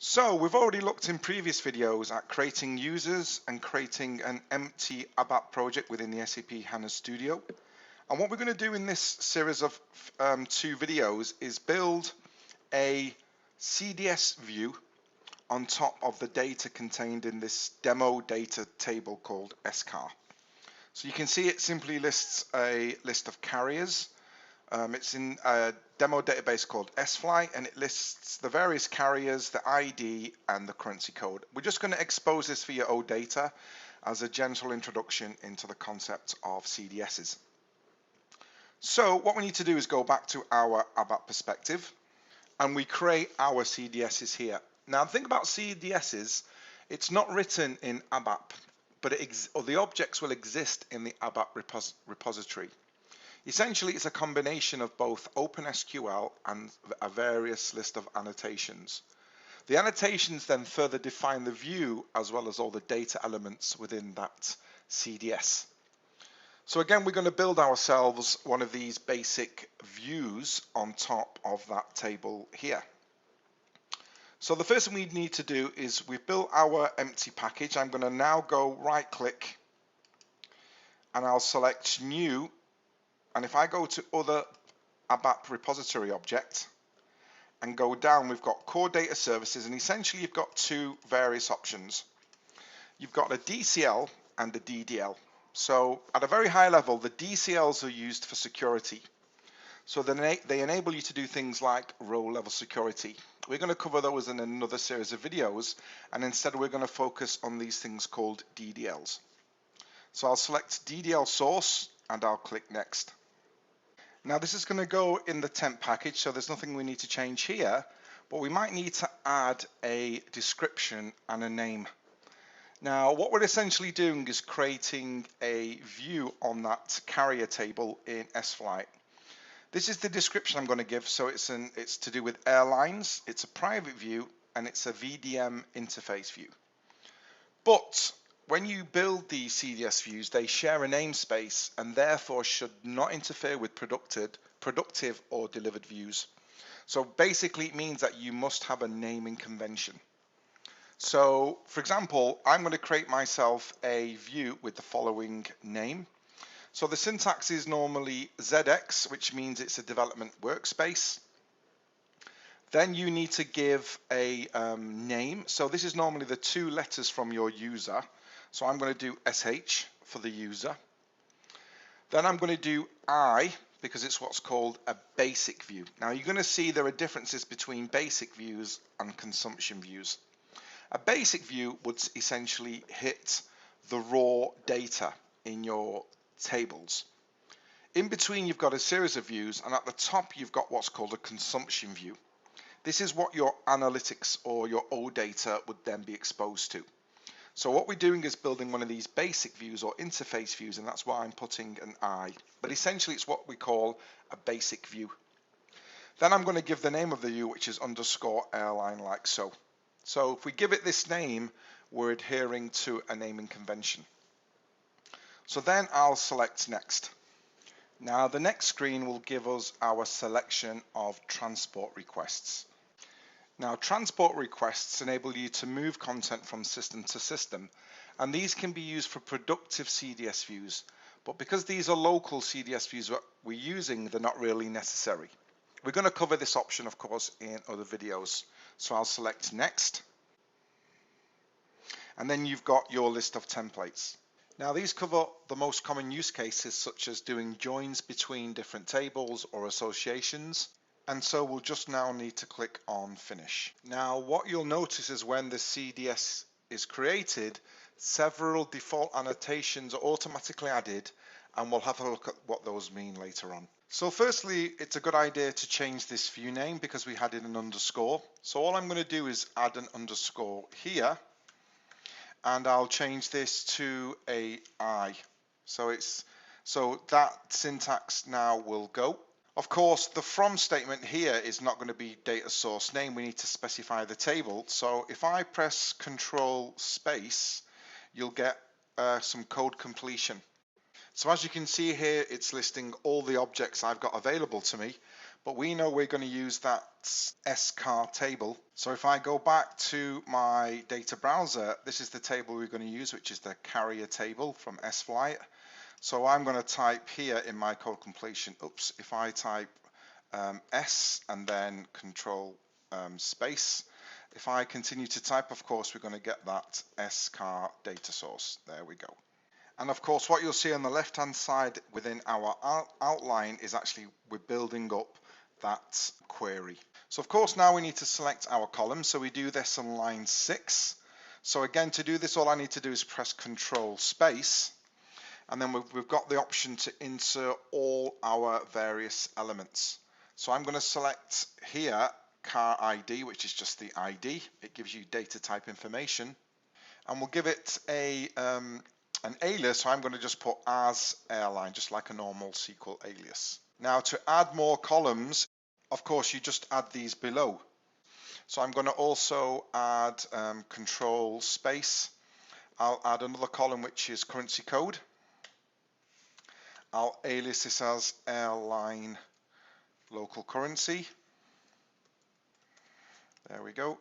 So we've already looked in previous videos at creating users and creating an empty ABAP project within the SAP HANA Studio. And what we're going to do in this series of two videos is build a CDS view on top of the data contained in this demo data table called SCAR. So you can see it simply lists a list of carriers. It's in a demo database called SFly, and it lists the various carriers, the ID, and the currency code. We're just going to expose this for your OData as a gentle introduction into the concept of CDSs. So what we need to do is go back to our ABAP perspective, and we create our CDSs here. Now, the thing about CDSs, it's not written in ABAP, but the objects will exist in the ABAP repository. Essentially, it's a combination of both OpenSQL and a various list of annotations. The annotations then further define the view as well as all the data elements within that CDS. So again, we're going to build ourselves one of these basic views on top of that table here. So the first thing we need to do is we've built our empty package. I'm going to now go right click and I'll select new. And if I go to other ABAP repository object and go down, we've got core data services, and essentially you've got two various options. You've got a DCL and a DDL. So at a very high level, the DCLs are used for security. So they enable you to do things like row level security. We're going to cover those in another series of videos, and instead we're going to focus on these things called DDLs. So I'll select DDL source and I'll click next. Now this is going to go in the temp package, so there's nothing we need to change here, but we might need to add a description and a name. Now what we're essentially doing is creating a view on that carrier table in SFly. This is the description I'm going to give, so it's to do with airlines, it's a private view, and it's a VDM interface view. But when you build these CDS views, they share a namespace and therefore should not interfere with productive or delivered views. So basically it means that you must have a naming convention. So for example, I'm going to create myself a view with the following name. So the syntax is normally ZX, which means it's a development workspace. Then you need to give a name. So this is normally the two letters from your user. So I'm going to do SH for the user. Then I'm going to do I, because it's what's called a basic view. Now you're going to see there are differences between basic views and consumption views. A basic view would essentially hit the raw data in your tables. In between you've got a series of views, and at the top you've got what's called a consumption view. This is what your analytics or your OData would then be exposed to. So what we're doing is building one of these basic views or interface views, and that's why I'm putting an I. But essentially it's what we call a basic view. Then I'm going to give the name of the view, which is underscore airline, like so. So if we give it this name, we're adhering to a naming convention. So then I'll select next. Now the next screen will give us our selection of transport requests. Now transport requests enable you to move content from system to system, and these can be used for productive CDS views, but because these are local CDS views that we're using, they're not really necessary. We're going to cover this option of course in other videos. So I'll select next, and then you've got your list of templates. Now these cover the most common use cases such as doing joins between different tables or associations. And so we'll just now need to click on finish. Now what you'll notice is when the CDS is created, several default annotations are automatically added, and we'll have a look at what those mean later on. So firstly, it's a good idea to change this view name because we added an underscore. So all I'm going to do is add an underscore here, and I'll change this to a I. So that syntax now will go. Of course, the from statement here is not going to be data source name. We need to specify the table. So if I press Control space, you'll get some code completion. So as you can see here, it's listing all the objects I've got available to me. but we know we're going to use that SCAR table. So if I go back to my data browser, this is the table we're going to use, which is the carrier table from SFlight. So I'm going to type here in my code completion, if I type S and then control space, if I continue to type, of course, we're going to get that SCAR data source. There we go. And of course, what you'll see on the left-hand side within our outline is actually we're building up that query. So of course, now we need to select our column. So we do this on line 6. So again, to do this, all I need to do is press Control Space. And then we've got the option to insert all our various elements. So I'm going to select here car ID, which is just the ID. It gives you data type information. And we'll give it an alias, so I'm going to just put as airline, just like a normal SQL alias. Now to add more columns, of course, you just add these below. So I'm going to also add control space. I'll add another column which is currency code. I'll alias this as airline local currency. There we go.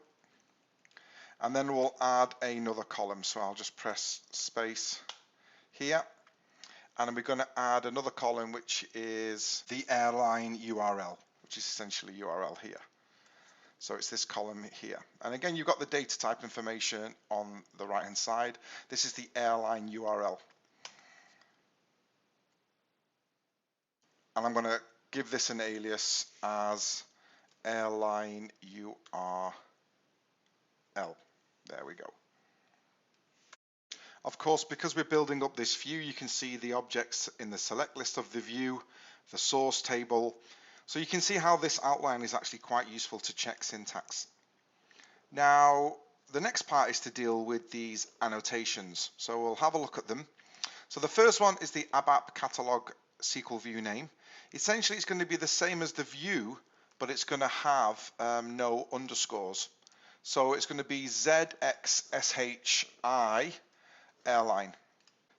And then we'll add another column. So I'll just press space here. And we're going to add another column which is the airline URL, which is essentially URL here. So it's this column here. And again, you've got the data type information on the right hand side. This is the airline URL. And I'm going to give this an alias as airline URL. There we go. Of course, because we're building up this view, you can see the objects in the select list of the view, the source table. So you can see how this outline is actually quite useful to check syntax. Now, the next part is to deal with these annotations. So we'll have a look at them. So the first one is the ABAP catalog SQL view name. Essentially, it's going to be the same as the view, but it's going to have no underscores. So it's going to be ZXSHI airline.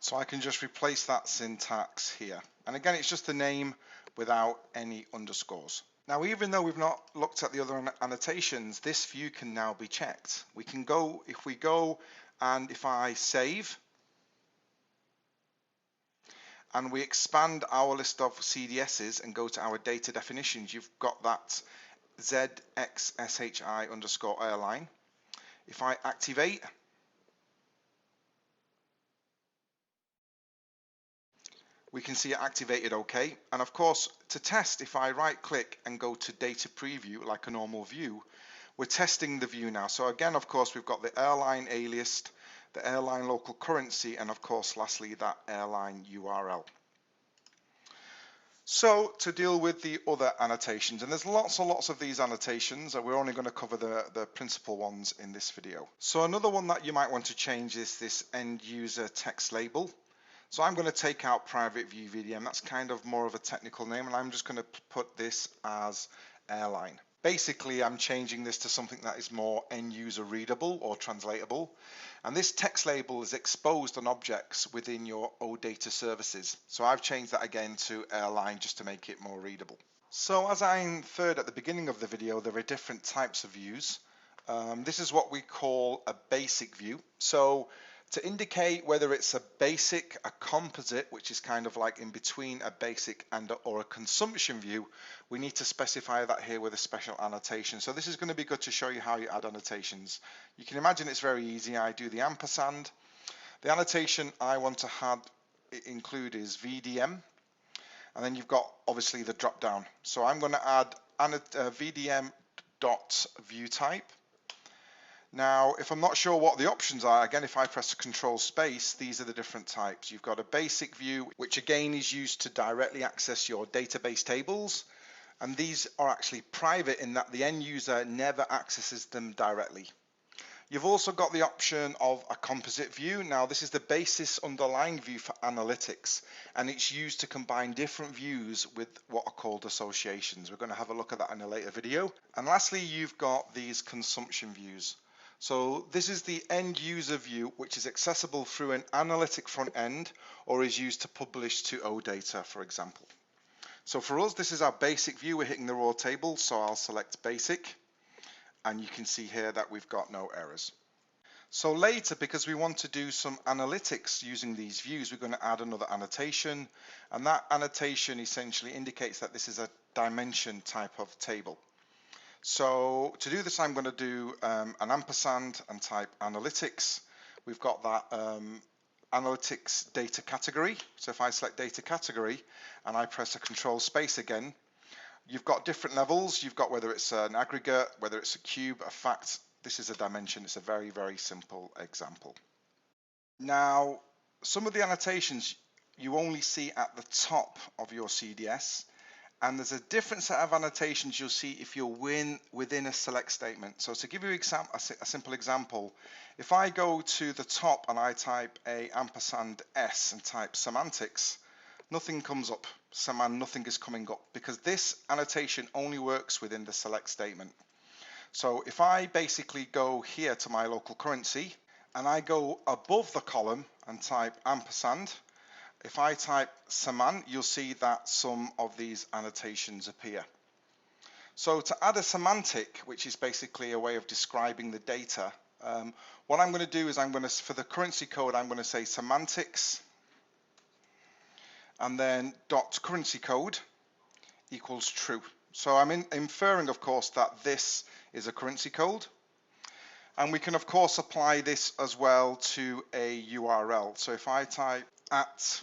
So I can just replace that syntax here. And again, it's just the name without any underscores. Now, even though we've not looked at the other annotations, this view can now be checked. We can go, if we go and if I save, and we expand our list of CDSs and go to our data definitions, you've got that ZXSHI underscore airline. If I activate, we can see it activated OK. And of course, to test, if I right click and go to data preview like a normal view, we're testing the view now. So again, of course, we've got the airline alias, the airline local currency, and of course, lastly, that airline URL. So to deal with the other annotations, and there's lots and lots of these annotations, and we're only going to cover the principal ones in this video. So another one that you might want to change is this end user text label. So I'm going to take out private view VDM. That's kind of more of a technical name, and I'm just going to put this as airline. Basically, I'm changing this to something that is more end user readable or translatable. And this text label is exposed on objects within your OData services. So I've changed that again to airline just to make it more readable. So as I inferred at the beginning of the video, there are different types of views. This is what we call a basic view. So to indicate whether it's a basic, a composite, which is kind of like in between a basic and or a consumption view, we need to specify that here with a special annotation. So this is going to be good to show you how you add annotations. You can imagine it's very easy. I do the ampersand. The annotation I want to include is VDM, and then you've got obviously the drop down. So I'm going to add VDM dot view type. Now, if I'm not sure what the options are, again, if I press Control Space, these are the different types. You've got a basic view, which again is used to directly access your database tables. And these are actually private in that the end user never accesses them directly. You've also got the option of a composite view. Now, this is the basis underlying view for analytics, and it's used to combine different views with what are called associations. We're going to have a look at that in a later video. And lastly, you've got these consumption views. So this is the end user view, which is accessible through an analytic front end or is used to publish to OData, for example. So for us, this is our basic view. We're hitting the raw table, so I'll select basic, and you can see here that we've got no errors. So later, because we want to do some analytics using these views, we're going to add another annotation, and that annotation essentially indicates that this is a dimension type of table. So to do this, I'm going to do an ampersand and type analytics. We've got that analytics data category. So if I select data category and I press a control space again, you've got different levels. You've got whether it's an aggregate, whether it's a cube, a fact. This is a dimension. It's a very, very simple example. Now, some of the annotations you only see at the top of your CDS, and there's a different set of annotations you'll see if you're within a select statement. So to give you a simple example, if I go to the top and I type a ampersand S and type semantics, nothing comes up. Nothing is coming up because this annotation only works within the select statement. So if I basically go here to my local currency and I go above the column and type ampersand, if I type seman, you'll see that some of these annotations appear. So to add a semantic, which is basically a way of describing the data, what I'm going to do is for the currency code, I'm going to say semantics and then dot currency code equals true. So I'm inferring, of course, that this is a currency code. And we can, of course, apply this as well to a URL. So if I type at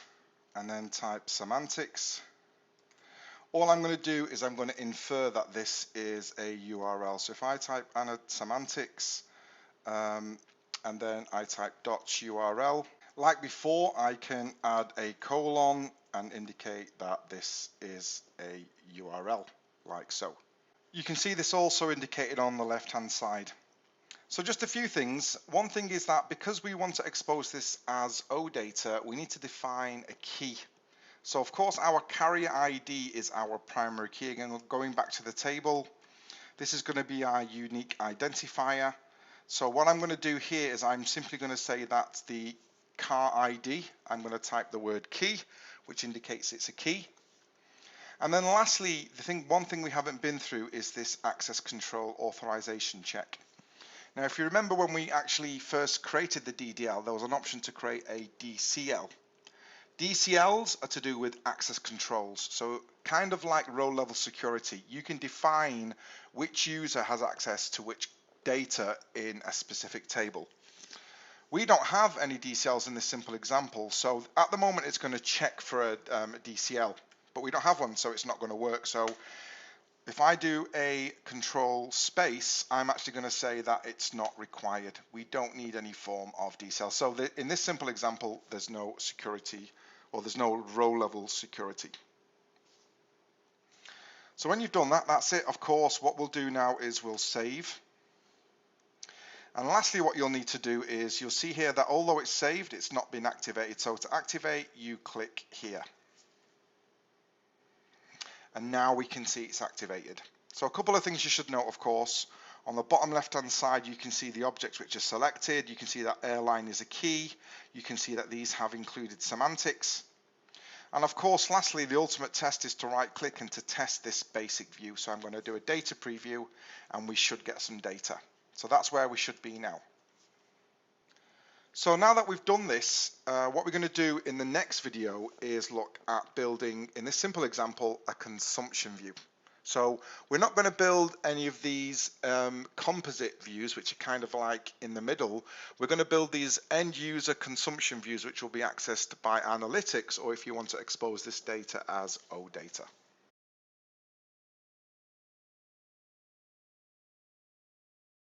and then type semantics, all I'm going to do is I'm going to infer that this is a URL. So if I type semantics and then I type .url, like before, I can add a colon and indicate that this is a URL, like so. You can see this also indicated on the left-hand side. So just a few things. One thing is that because we want to expose this as OData, we need to define a key. So of course our carrier ID is our primary key. Again, going back to the table, this is going to be our unique identifier. So what I'm going to do here is I'm simply going to say that the car ID, I'm going to type the word key, which indicates it's a key. And then lastly, one thing we haven't been through is this access control authorization check. Now, if you remember when we actually first created the DDL, there was an option to create a DCL. DCLs are to do with access controls. So kind of like row level security, you can define which user has access to which data in a specific table. We don't have any DCLs in this simple example. So at the moment, it's going to check for a DCL, but we don't have one, so it's not going to work. So if I do a control space, I'm actually going to say that it's not required. We don't need any form of DCL. So in this simple example, there's no security, or there's no row level security. So when you've done that, that's it. Of course, what we'll do now is we'll save. And lastly, what you'll need to do is you'll see here that although it's saved, it's not been activated. So to activate, you click here. And now we can see it's activated. So a couple of things you should note, of course. On the bottom left-hand side, you can see the objects which are selected. You can see that airline is a key. You can see that these have included semantics. And of course, lastly, the ultimate test is to right-click and to test this basic view. So I'm going to do a data preview, and we should get some data. So that's where we should be now. So now that we've done this, what we're going to do in the next video is look at building, in this simple example, a consumption view. So we're not going to build any of these composite views, which are kind of like in the middle. We're going to build these end user consumption views, which will be accessed by analytics, or if you want to expose this data as OData.